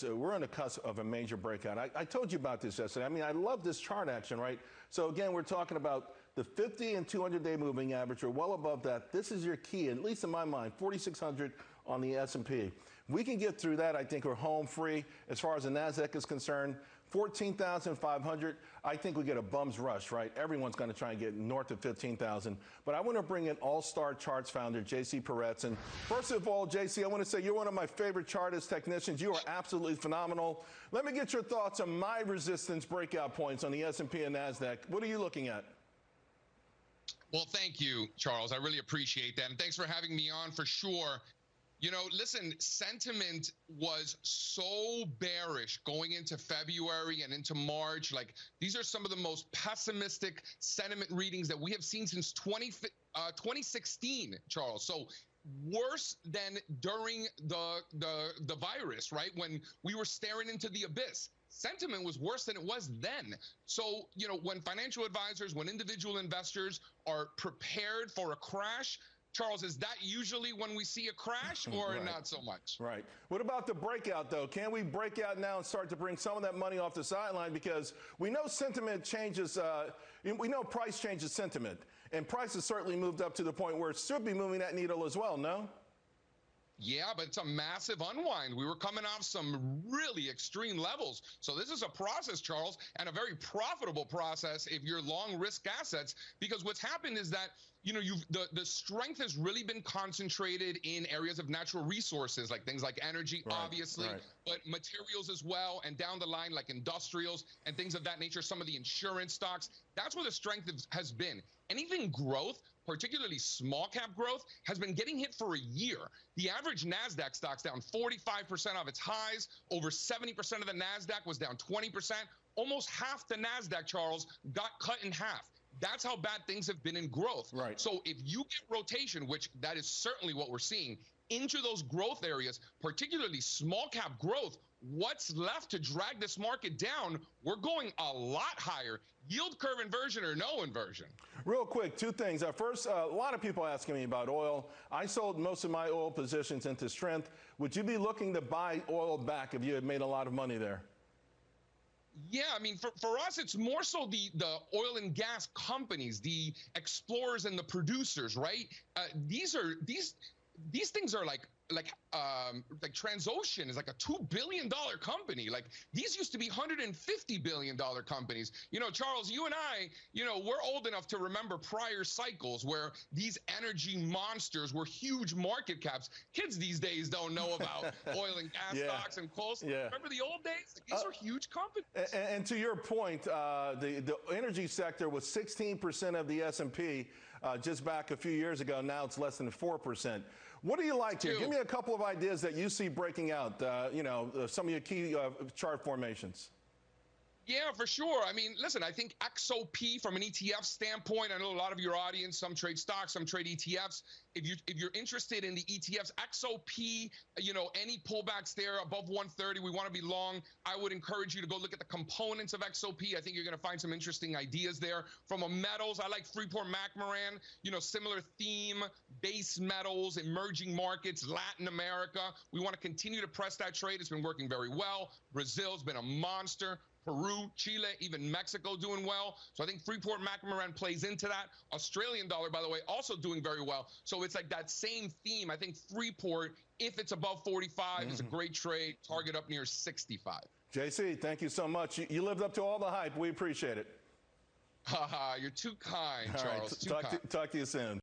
we're on the cusp of a major breakout. I told you about this yesterday. I mean, I love this chart action, right? So again, we're talking about the 50 and 200-day moving average are well above that. This is your key, at least in my mind, 4,600 on the S&P. We can get through that. I think we're home free as far as the NASDAQ is concerned. 14,500, I think we get a bum's rush, right? Everyone's going to try and get north of 15,000. But I want to bring in All-Star Charts founder, J.C. Parets. And first of all, J.C., I want to say you're one of my favorite chartist technicians. You are absolutely phenomenal. Let me get your thoughts on my resistance breakout points on the S&P and NASDAQ. What are you looking at? Well, thank you, Charles. I really appreciate that. And thanks for having me on for sure. You know, listen, sentiment was so bearish going into February and into March. Like, these are some of the most pessimistic sentiment readings that we have seen since 2016, Charles. So worse than during the virus, right? When we were staring into the abyss. Sentiment was worse than it was then. So, you know, when financial advisors, when individual investors are prepared for a crash, Charles, is that usually when we see a crash or right. Not so much? Right. What about the breakout, though? Can we break out now and start to bring some of that money off the sideline? Because we know sentiment changes, we know price changes sentiment. And price has certainly moved up to the point where it should be moving that needle as well, no? Yeah, but it's a massive unwind. We were coming off some really extreme levels. So this is a process, Charles, and a very profitable process if you're long risk assets, because what's happened is that, you know, the strength has really been concentrated in areas of natural resources, like things like energy, right, obviously, right, but materials as well, and down the line, like industrials and things of that nature, some of the insurance stocks. That's where the strength has been. Anything growth, particularly small cap growth, has been getting hit for a year. The average NASDAQ stock's down 45% of its highs. Over 70% of the NASDAQ was down 20%. Almost half the NASDAQ, Charles, got cut in half. That's how bad things have been in growth. Right. So if you get rotation, which that is certainly what we're seeing, into those growth areas, particularly small cap growth, what's left to drag this market down? We're going a lot higher. Yield curve inversion or no inversion? Real quick, two things. First, a lot of people asking me about oil. I sold most of my oil positions into strength. Would you be looking to buy oil back if you had made a lot of money there? Yeah, I mean, for us, it's more so the oil and gas companies, the explorers and the producers, right? These things are like Transocean is like a $2 billion company. Like, these used to be $150 billion companies. You know, Charles, you and I, you know, we're old enough to remember prior cycles where these energy monsters were huge market caps. Kids these days don't know about oil and gas stocks and coal. Yeah. Remember the old days? Like, these are huge companies. And to your point, the energy sector was 16% of the S&P just back a few years ago. Now it's less than 4%. What do you like here? Give me a couple of ideas that you see breaking out, you know, some of your key chart formations. Yeah, for sure. I mean, listen, I think XOP from an ETF standpoint, I know a lot of your audience, some trade stocks, some trade ETFs. If you're interested in the ETFs, XOP, you know, any pullbacks there above 130, we want to be long. I would encourage you to go look at the components of XOP. I think you're going to find some interesting ideas there. From a metals, I like Freeport-McMoRan, you know, similar theme, base metals, emerging markets, Latin America. We want to continue to press that trade. It's been working very well. Brazil's been a monster. Peru, Chile, even Mexico doing well. So I think Freeport-McMoRan plays into that. Australian dollar, by the way, also doing very well. So it's like that same theme. I think Freeport, if it's above 45, is a great trade. Target up near 65. JC, thank you so much. You lived up to all the hype. We appreciate it. Haha, you're too kind, Charles. All right, talk to you soon.